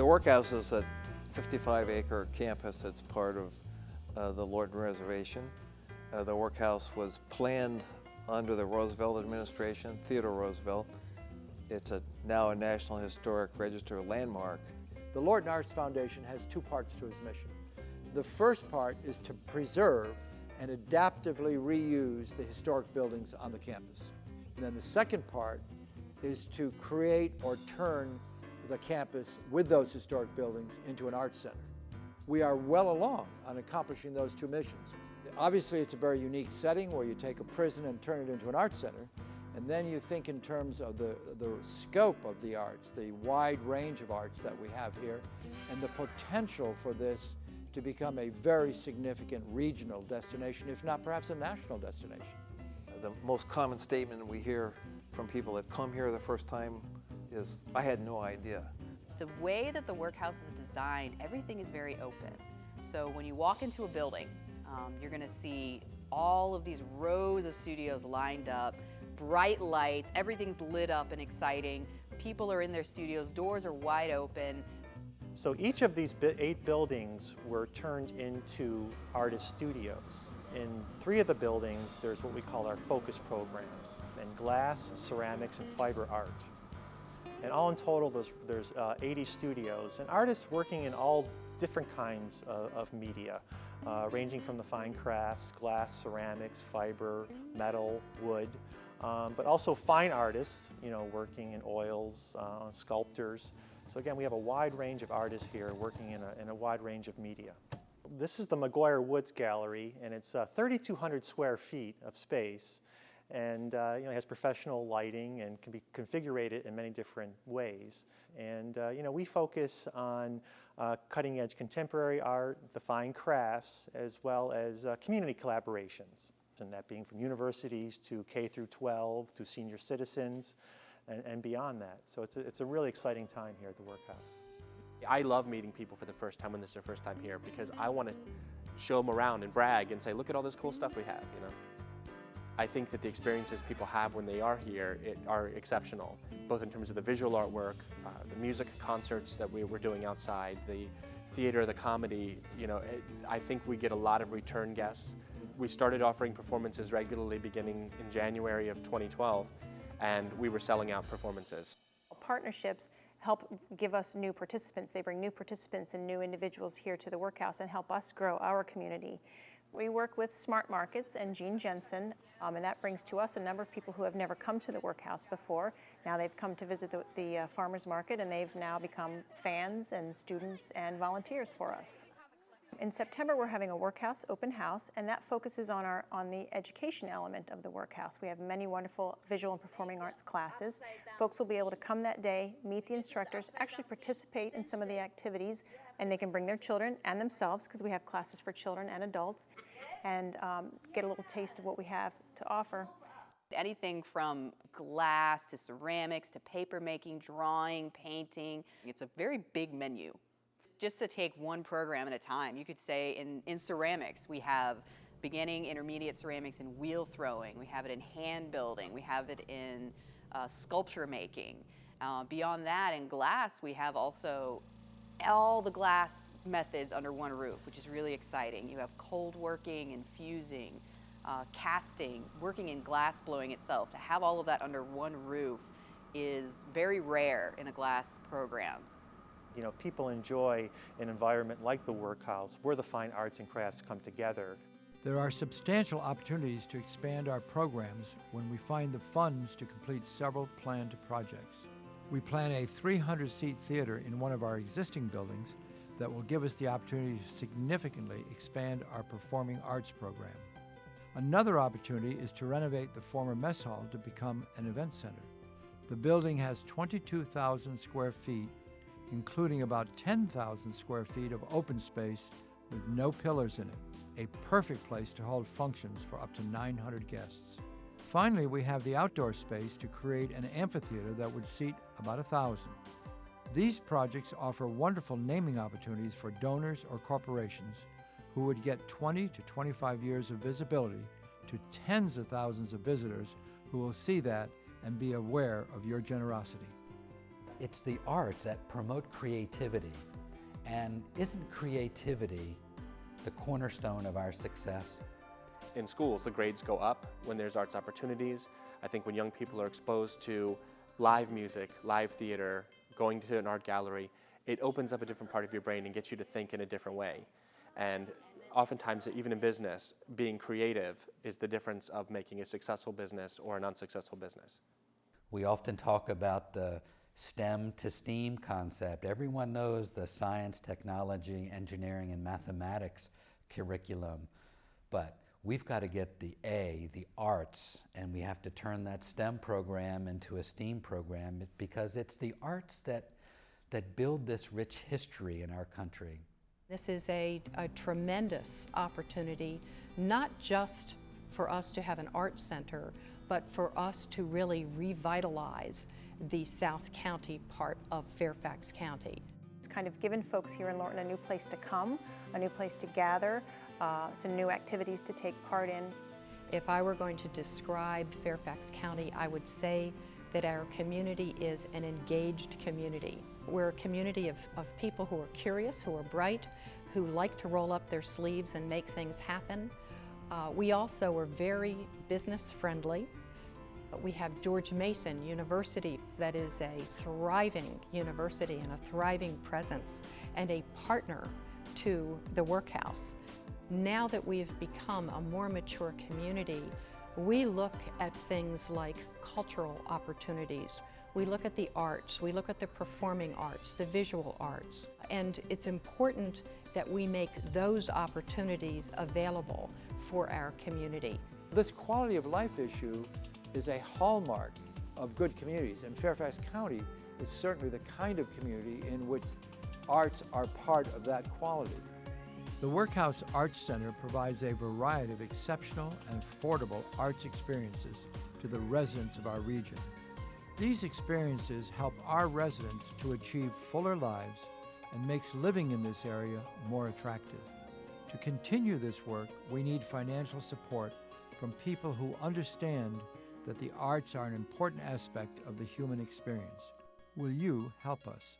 The Workhouse is a 55-acre campus that's part of the Lorton Reservation. The Workhouse was planned under the Roosevelt administration, Theodore Roosevelt. It's now a National Historic Register landmark. The Lorton Arts Foundation has two parts to its mission. The first part is to preserve and adaptively reuse the historic buildings on the campus. And then the second part is to create or turn the campus with those historic buildings into an arts center. We are well along on accomplishing those two missions. Obviously, it's a very unique setting where you take a prison and turn it into an arts center, and then you think in terms of the scope of the arts, the wide range of arts that we have here, and the potential for this to become a very significant regional destination, if not perhaps a national destination. The most common statement we hear from people that come here the first time is, I had no idea. The way that the Workhouse is designed, everything is very open. So when you walk into a building, you're going to see all of these rows of studios lined up, bright lights, everything's lit up and exciting. People are in their studios, doors are wide open. So each of these 8 buildings were turned into artist studios. In 3 of the buildings, there's what we call our focus programs, in glass, ceramics, and fiber art. And all in total, there's 80 studios, and artists working in all different kinds of media, ranging from the fine crafts, glass, ceramics, fiber, metal, wood, but also fine artists, working in oils, sculptors. So again, we have a wide range of artists here working in a wide range of media. This is the McGuire Woods Gallery, and it's 3,200 square feet of space. And it has professional lighting and can be configured in many different ways. And we focus on cutting-edge contemporary art, the fine crafts, as well as community collaborations, and that being from universities to K through 12 to senior citizens and beyond that. So it's a really exciting time here at the Workhouse. I love meeting people for the first time when this is their first time here, because I want to show them around and brag and say, look at all this cool stuff we have, I think that the experiences people have when they are here are exceptional, both in terms of the visual artwork, the music concerts that we're doing outside, the theater, the comedy. I think we get a lot of return guests. We started offering performances regularly beginning in January of 2012, and we were selling out performances. Partnerships help give us new participants. They bring new participants and new individuals here to the Workhouse and help us grow our community. We work with Smart Markets and Gene Jensen, and that brings to us a number of people who have never come to the Workhouse before. Now they've come to visit the farmers market, and they've now become fans and students and volunteers for us. In September, we're having a Workhouse open house, and that focuses on the education element of the Workhouse. We have many wonderful visual and performing arts classes. Folks will be able to come that day, meet the instructors, actually participate in some of the activities, and they can bring their children and themselves, because we have classes for children and adults, and get a little taste of what we have to offer. Anything from glass to ceramics to paper making, drawing, painting. It's a very big menu. Just to take one program at a time, you could say in ceramics, we have beginning, intermediate ceramics in wheel throwing. We have it in hand building. We have it in sculpture making. Beyond that, in glass, we have also all the glass methods under one roof, which is really exciting. You have cold working, infusing, casting, working in glass blowing itself. To have all of that under one roof is very rare in a glass program. People enjoy an environment like the Workhouse where the fine arts and crafts come together. There are substantial opportunities to expand our programs when we find the funds to complete several planned projects. We plan a 300-seat theater in one of our existing buildings that will give us the opportunity to significantly expand our performing arts program. Another opportunity is to renovate the former mess hall to become an event center. The building has 22,000 square feet, including about 10,000 square feet of open space with no pillars in it, a perfect place to hold functions for up to 900 guests. Finally, we have the outdoor space to create an amphitheater that would seat about 1,000. These projects offer wonderful naming opportunities for donors or corporations who would get 20 to 25 years of visibility to tens of thousands of visitors who will see that and be aware of your generosity. It's the arts that promote creativity. And isn't creativity the cornerstone of our success? In schools, the grades go up when there's arts opportunities. I think when young people are exposed to live music, live theater, going to an art gallery, it opens up a different part of your brain and gets you to think in a different way. And oftentimes, even in business, being creative is the difference of making a successful business or an unsuccessful business. We often talk about the STEM to STEAM concept. Everyone knows the science, technology, engineering, and mathematics curriculum, but we've got to get the A, the arts, and we have to turn that STEM program into a STEAM program because it's the arts that build this rich history in our country. This is a tremendous opportunity, not just for us to have an art center, but for us to really revitalize the South County part of Fairfax County. It's kind of given folks here in Lorton a new place to come, a new place to gather, some new activities to take part in. If I were going to describe Fairfax County, I would say that our community is an engaged community. We're a community of people who are curious, who are bright, who like to roll up their sleeves and make things happen. We also are very business friendly. We have George Mason University, that is a thriving university and a thriving presence and a partner to the Workhouse. Now that we've become a more mature community, we look at things like cultural opportunities. We look at the arts, we look at the performing arts, the visual arts, and it's important that we make those opportunities available for our community. This quality of life issue is a hallmark of good communities, and Fairfax County is certainly the kind of community in which arts are part of that quality. The Workhouse Arts Center provides a variety of exceptional and affordable arts experiences to the residents of our region. These experiences help our residents to achieve fuller lives and makes living in this area more attractive. To continue this work, we need financial support from people who understand that the arts are an important aspect of the human experience. Will you help us?